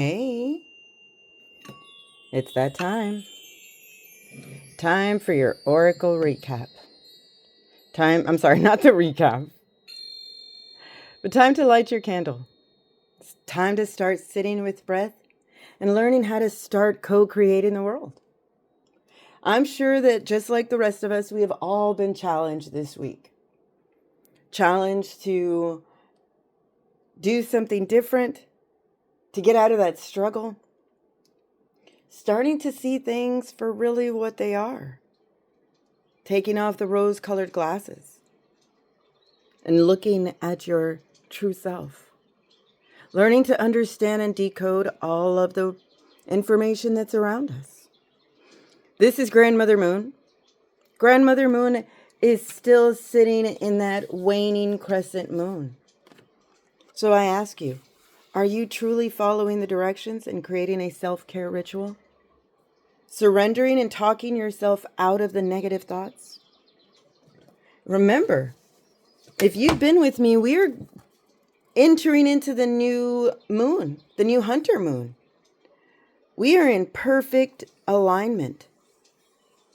Hey, it's that time. Time for your oracle recap. I'm sorry, not the recap, but time to light your candle. It's time to start sitting with breath and learning how to start co-creating the world. I'm sure that just like the rest of us, we have all been challenged this week. Challenged to do something different, to get out of that struggle. Starting to see things for really what they are. Taking off the rose-colored glasses and looking at your true self. Learning to understand and decode all of the information that's around us. This is Grandmother Moon. Grandmother Moon is still sitting in that waning crescent moon. So I ask you, are you truly following the directions and creating a self-care ritual? Surrendering and talking yourself out of the negative thoughts? Remember, if you've been with me, we're entering into the new moon, the new hunter moon. We are in perfect alignment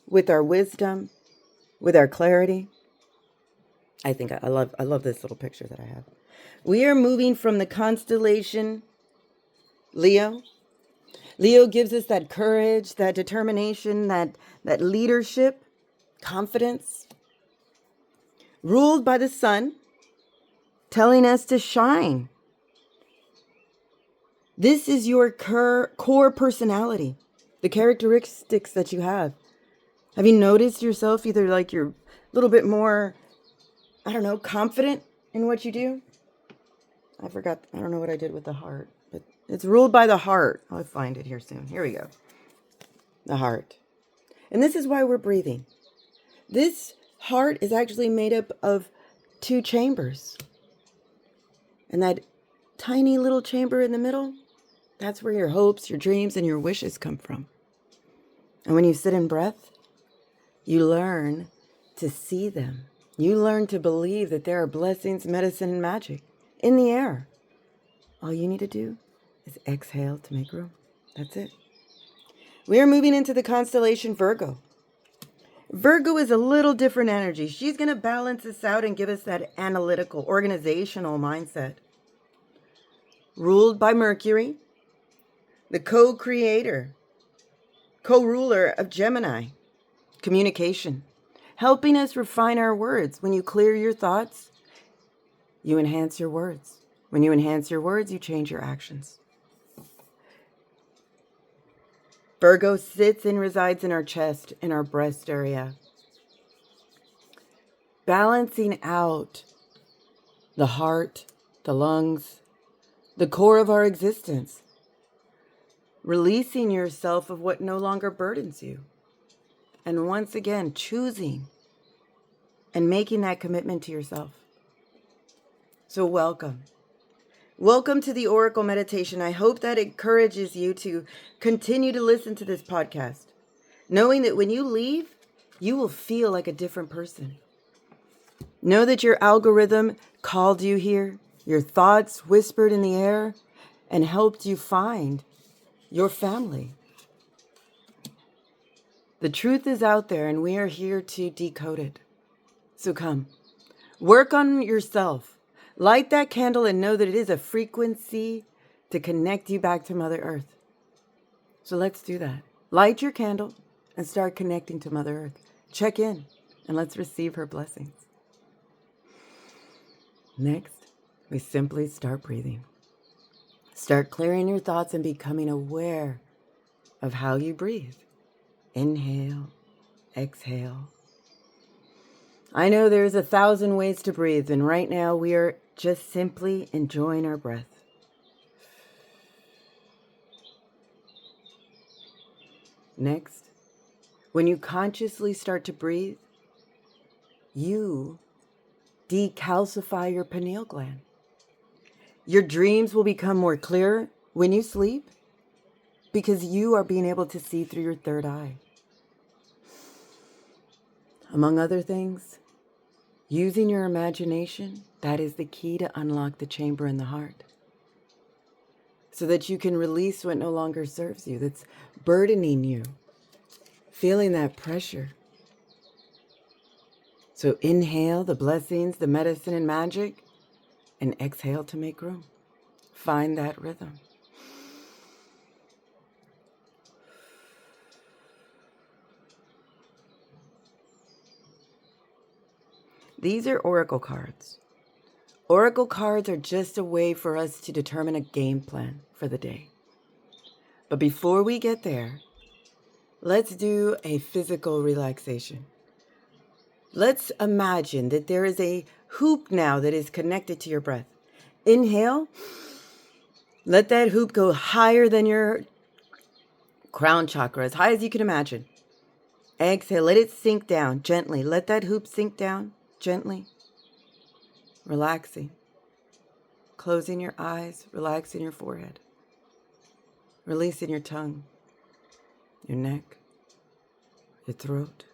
with our wisdom, with our clarity. I think I love this little picture that I have. We are moving from the constellation Leo. Leo gives us that courage, that determination, that leadership, confidence. Ruled by the sun, telling us to shine. This is your core personality, the characteristics that you have. Have you noticed yourself either like you're a little bit more, confident in what you do? I don't know what I did with the heart, but it's ruled by the heart. I'll find it here soon. Here we go. The heart. And this is why we're breathing. This heart is actually made up of 2 chambers. And that tiny little chamber in the middle, that's where your hopes, your dreams, and your wishes come from. And when you sit in breath, you learn to see them. You learn to believe that there are blessings, medicine, and magic in the air. All you need to do is exhale to make room. That's it. We are moving into the constellation Virgo. Virgo is a little different energy. She's going to balance us out and give us that analytical, organizational mindset. Ruled by Mercury, the co-creator, co-ruler of Gemini. Communication, helping us refine our words. When you clear your thoughts, you enhance your words. When you enhance your words, you change your actions. Virgo sits and resides in our chest, in our breast area. Balancing out the heart, the lungs, the core of our existence. Releasing yourself of what no longer burdens you. And once again, choosing and making that commitment to yourself. So welcome. Welcome to the Oracle Meditation. I hope that encourages you to continue to listen to this podcast, knowing that when you leave, you will feel like a different person. Know that your algorithm called you here, your thoughts whispered in the air, and helped you find your family. The truth is out there, and we are here to decode it. So come, work on yourself. Light that candle and know that it is a frequency to connect you back to Mother Earth. So let's do that. Light your candle and start connecting to Mother Earth. Check in and let's receive her blessings. Next, we simply start breathing. Start clearing your thoughts and becoming aware of how you breathe. Inhale, exhale. I know there's 1,000 ways to breathe, and right now we are just simply enjoying our breath. Next, when you consciously start to breathe, you decalcify your pineal gland. Your dreams will become more clear when you sleep because you are being able to see through your third eye. Among other things, using your imagination, that is the key to unlock the chamber in the heart. so that you can release what no longer serves you, that's burdening you, feeling that pressure. So inhale the blessings, the medicine and magic, and exhale to make room. Find that rhythm. These are oracle cards. Oracle cards are just a way for us to determine a game plan for the day. But before we get there, let's do a physical relaxation. Let's imagine that there is a hoop now that is connected to your breath. Inhale. Let that hoop go higher than your crown chakra, as high as you can imagine. Exhale. Let it sink down gently. Let that hoop sink down gently. Relaxing. Closing your eyes. Relaxing your forehead. Releasing your tongue, your neck, your throat.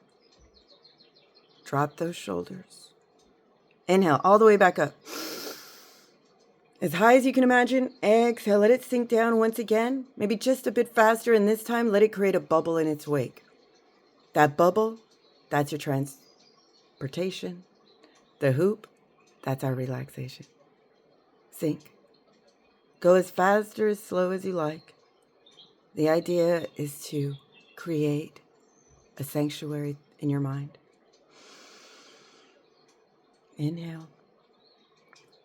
Drop those shoulders. Inhale all the way back up. As high as you can imagine. Exhale, let it sink down once again. Maybe just a bit faster, and this time let it create a bubble in its wake. That bubble, that's your transportation. The hoop, that's our relaxation. Sink. Go as fast or as slow as you like. The idea is to create a sanctuary in your mind. Inhale.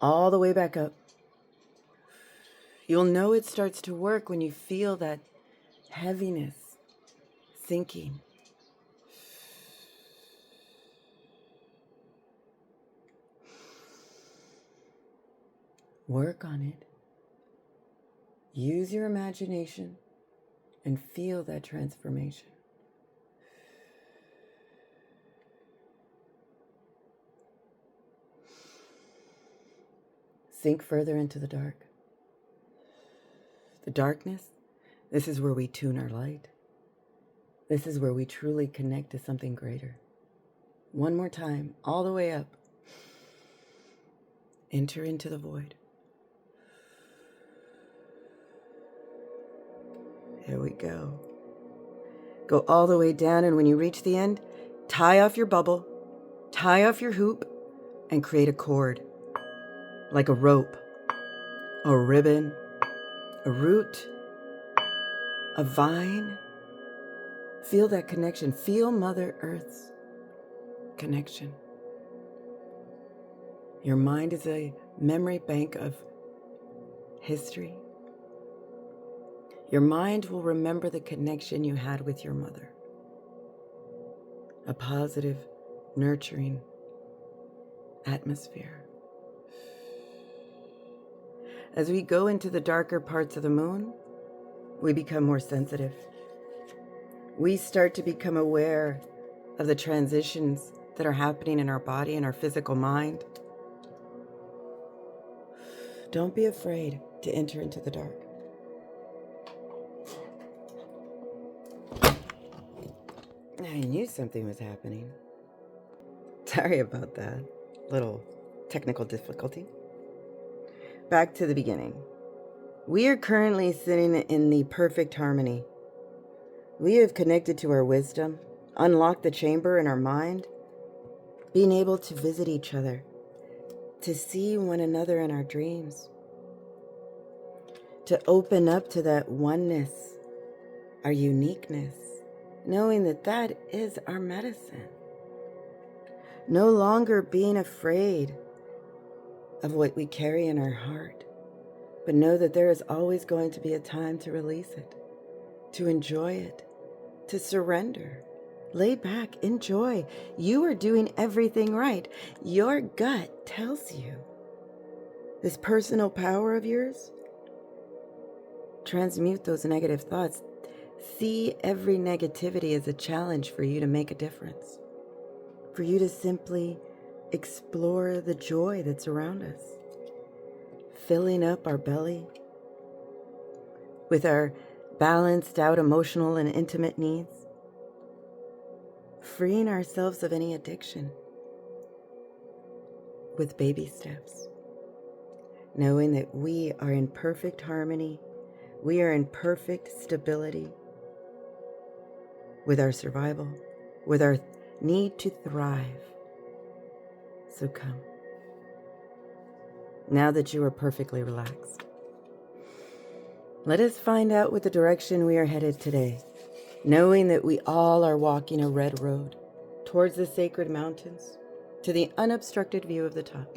All the way back up. You'll know it starts to work when you feel that heaviness sinking. Work on it. Use your imagination and feel that transformation. Sink further into the dark. The darkness, this is where we tune our light. This is where we truly connect to something greater. One more time, all the way up. Enter into the void. Here we go. Go all the way down, and when you reach the end, tie off your bubble, tie off your hoop, and create a cord, like a rope, a ribbon, a root, a vine. Feel that connection. Feel Mother Earth's connection. Your mind is a memory bank of history. Your mind will remember the connection you had with your mother. A positive, nurturing atmosphere. As we go into the darker parts of the moon, we become more sensitive. We start to become aware of the transitions that are happening in our body and our physical mind. Don't be afraid to enter into the dark. I knew something was happening. Sorry about that. Little technical difficulty. Back to the beginning. We are currently sitting in the perfect harmony. We have connected to our wisdom, unlocked the chamber in our mind, being able to visit each other, to see one another in our dreams, to open up to that oneness, our uniqueness, knowing that that is our medicine. No longer being afraid of what we carry in our heart, but know that there is always going to be a time to release it, to enjoy it, to surrender. Lay back, enjoy. You are doing everything right. Your gut tells you. This personal power of yours, transmute those negative thoughts. See every negativity as a challenge for you to make a difference, for you to simply explore the joy that's around us, filling up our belly with our balanced out emotional and intimate needs, freeing ourselves of any addiction with baby steps, knowing that we are in perfect harmony We are in perfect stability with our survival, with our need to thrive. So come. Now that you are perfectly relaxed, let us find out what the direction we are headed today, knowing that we all are walking a red road towards the sacred mountains, to the unobstructed view of the top.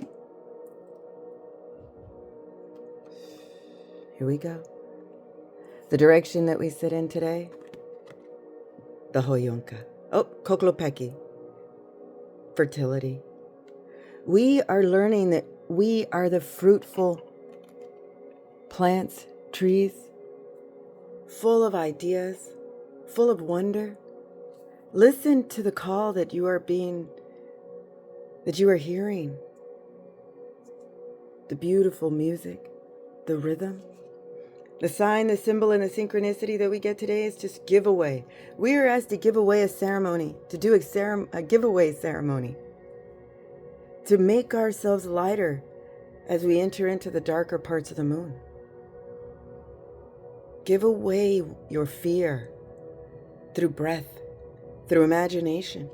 Here we go. The direction that we sit in today, the Hoyonka. Oh, Koklopeki, fertility. We are learning that we are the fruitful plants, trees, full of ideas, full of wonder. Listen to the call that you are hearing. The beautiful music, the rhythm. The sign, the symbol, and the synchronicity that we get today is just giveaway. We are asked to give away a ceremony, to do a giveaway ceremony, to make ourselves lighter as we enter into the darker parts of the moon. Give away your fear through breath, through imagination.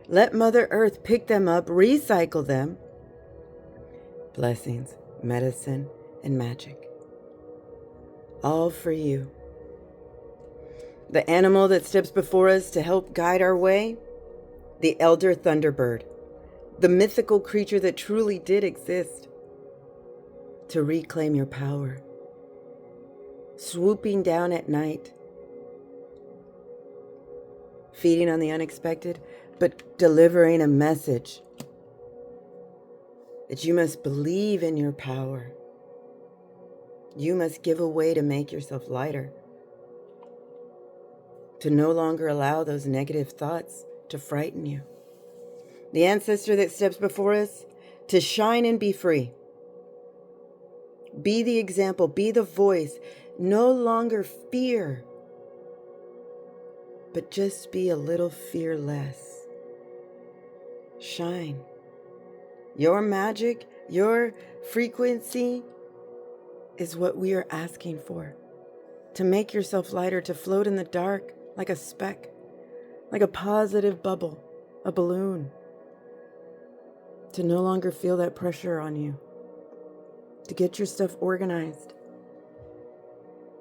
Let Mother Earth pick them up, recycle them. Blessings, medicine, and magic. All for you. The animal that steps before us to help guide our way, the elder Thunderbird, the mythical creature that truly did exist, to reclaim your power, swooping down at night, feeding on the unexpected, but delivering a message that you must believe in your power. You must give away to make yourself lighter, to no longer allow those negative thoughts to frighten you. The ancestor that steps before us, to shine and be free. Be the example, be the voice. No longer fear, but just be a little fearless. Shine. Your magic, your frequency is what we are asking for. To make yourself lighter, to float in the dark like a speck, like a positive bubble, a balloon. To no longer feel that pressure on you. To get your stuff organized.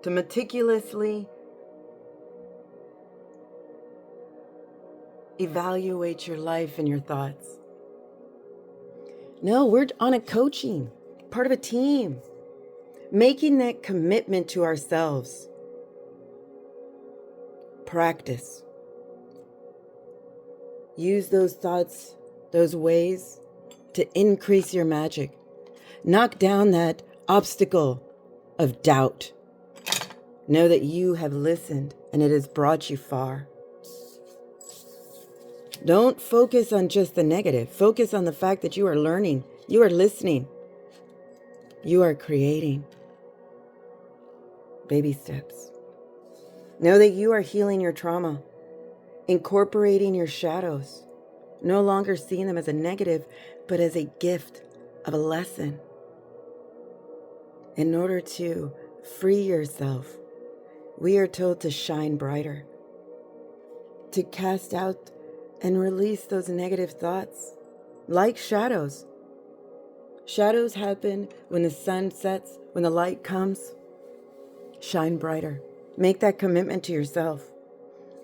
To meticulously evaluate your life and your thoughts. No, we're on a coaching, part of a team. Making that commitment to ourselves. Practice. Use those thoughts, those ways to increase your magic. Knock down that obstacle of doubt. Know that you have listened and it has brought you far. Don't focus on just the negative. Focus on the fact that you are learning, you are listening, you are creating. Baby steps. Know that you are healing your trauma, incorporating your shadows, no longer seeing them as a negative, but as a gift of a lesson. In order to free yourself, we are told to shine brighter, to cast out and release those negative thoughts, like shadows. Shadows happen when the sun sets, when the light comes. Shine brighter. Make that commitment to yourself.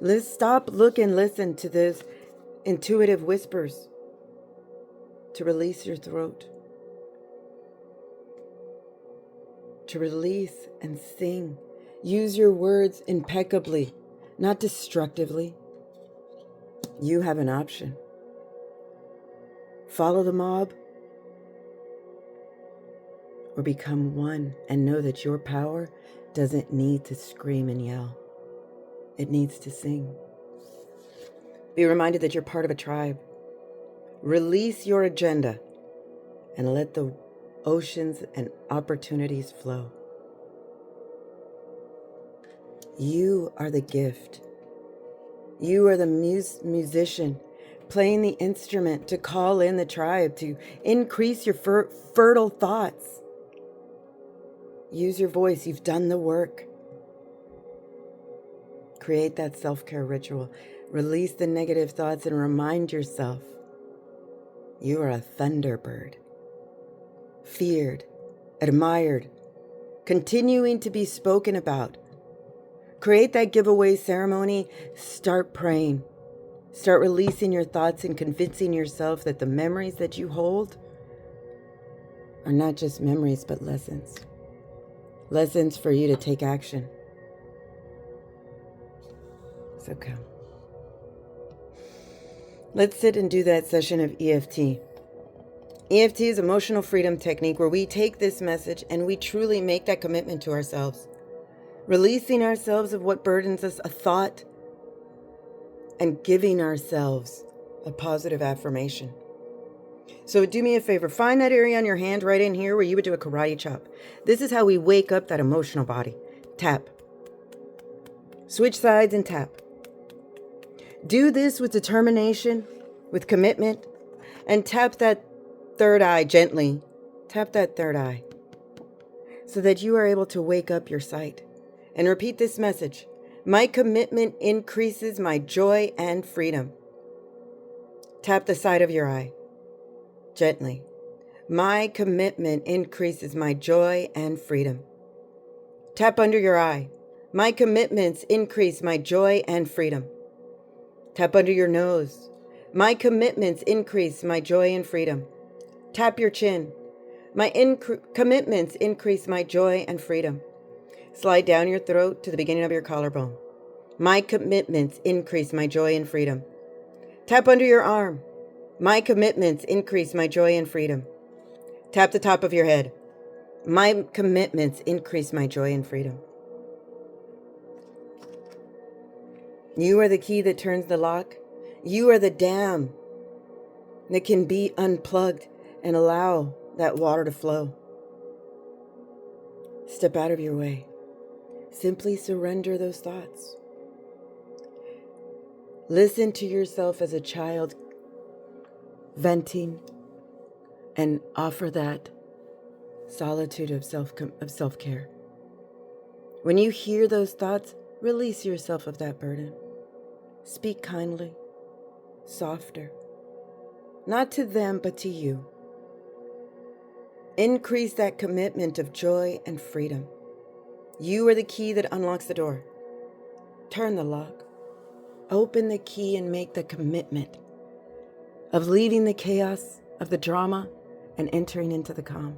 Let's stop, look, and listen to those intuitive whispers to release your throat. To release and sing. Use your words impeccably, not destructively. You have an option. Follow the mob or become one and know that your power doesn't need to scream and yell. It needs to sing. Be reminded that you're part of a tribe. Release your agenda and let the oceans and opportunities flow. You are the gift. You are the musician playing the instrument to call in the tribe, to increase your fertile thoughts. Use your voice. You've done the work. Create that self-care ritual. Release the negative thoughts and remind yourself you are a Thunderbird. Feared, admired, continuing to be spoken about. Create that giveaway ceremony. Start praying. Start releasing your thoughts and convincing yourself that the memories that you hold are not just memories, but lessons. Lessons for you to take action. So come. Let's sit and do that session of EFT. EFT is emotional freedom technique where we take this message and we truly make that commitment to ourselves. Releasing ourselves of what burdens us, a thought, and giving ourselves a positive affirmation. So do me a favor, find that area on your hand right in here where you would do a karate chop. This is how we wake up that emotional body. Tap. Switch sides and tap. Do this with determination, with commitment, and tap that third eye gently. Tap that third eye so that you are able to wake up your sight. And repeat this message. My commitment increases my joy and freedom. Tap the side of your eye gently. My commitment increases my joy and freedom. Tap under your eye. My commitments increase my joy and freedom. Tap under your nose. My commitments increase my joy and freedom. Tap your chin. My commitments increase my joy and freedom. Slide down your throat to the beginning of your collarbone. My commitments increase my joy and freedom. Tap under your arm. My commitments increase my joy and freedom. Tap the top of your head. My commitments increase my joy and freedom. You are the key that turns the lock. You are the dam that can be unplugged and allow that water to flow. Step out of your way. Simply surrender those thoughts. Listen to yourself as a child venting and offer that solitude of self-care. When you hear those thoughts, release yourself of that burden. Speak kindly, softer, not to them, but to you. Increase that commitment of joy and freedom. You are the key that unlocks the door. Turn the lock. Open the key and make the commitment of leaving the chaos of the drama and entering into the calm.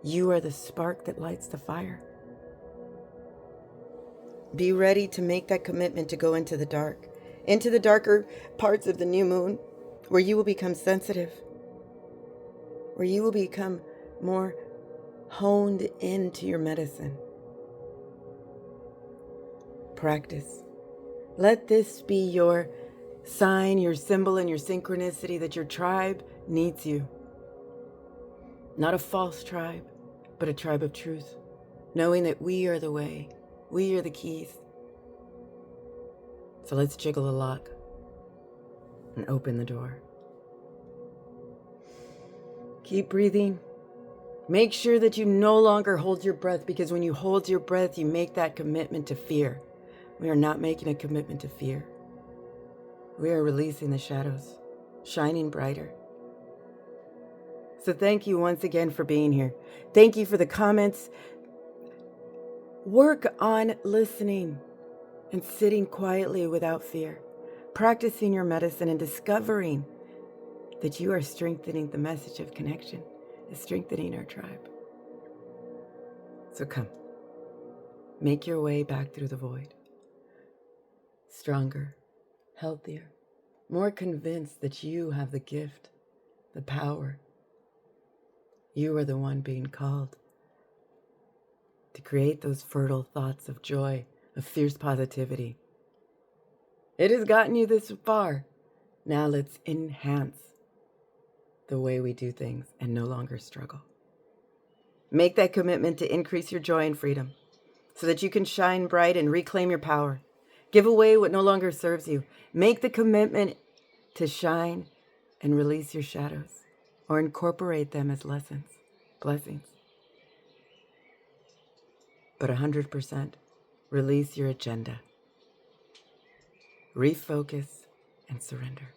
You are the spark that lights the fire. Be ready to make that commitment to go into the dark, into the darker parts of the new moon, where you will become sensitive, where you will become more honed into your medicine. Practice. Let this be your sign, your symbol, and your synchronicity that your tribe needs you. Not a false tribe, but a tribe of truth, knowing that we are the way, we are the keys. So let's jiggle the lock and open the door. Keep breathing. Make sure that you no longer hold your breath, because when you hold your breath, you make that commitment to fear. We are not making a commitment to fear. We are releasing the shadows, shining brighter. So thank you once again for being here. Thank you for the comments. Work on listening and sitting quietly without fear, practicing your medicine and discovering that you are strengthening the message of connection, is strengthening our tribe. So come, make your way back through the void. Stronger, healthier, more convinced that you have the gift, the power. You are the one being called to create those fertile thoughts of joy, of fierce positivity. It has gotten you this far. Now let's enhance the way we do things and no longer struggle. Make that commitment to increase your joy and freedom so that you can shine bright and reclaim your power. Give away what no longer serves you. Make the commitment to shine and release your shadows, or incorporate them as lessons, blessings. But 100% release your agenda. refocus, and surrender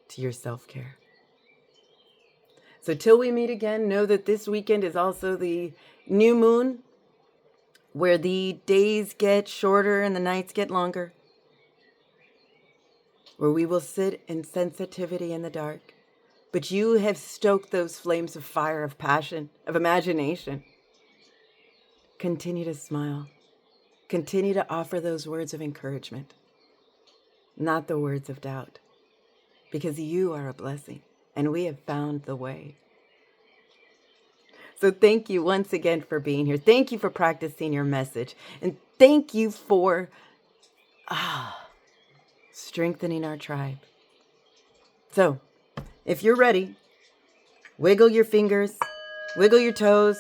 to your self-care. So till we meet again, know that this weekend is also the new moon, where the days get shorter and the nights get longer, where we will sit in sensitivity in the dark. But you have stoked those flames of fire, of passion, of imagination. Continue to smile. Continue to offer those words of encouragement, not the words of doubt, because you are a blessing and we have found the way. So thank you once again for being here. Thank you for practicing your message. And thank you for strengthening our tribe. So if you're ready, wiggle your fingers, wiggle your toes,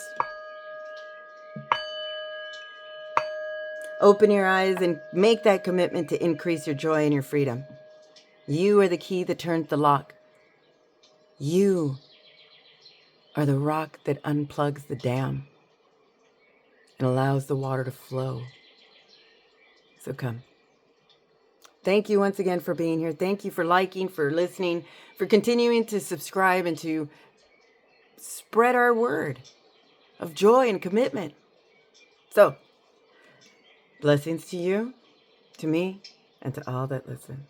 open your eyes, and make that commitment to increase your joy and your freedom. You are the key that turns the lock. You are the rock that unplugs the dam and allows the water to flow. So come. Thank you once again for being here. Thank you for liking, for listening, for continuing to subscribe and to spread our word of joy and commitment. So, blessings to you, to me, and to all that listen.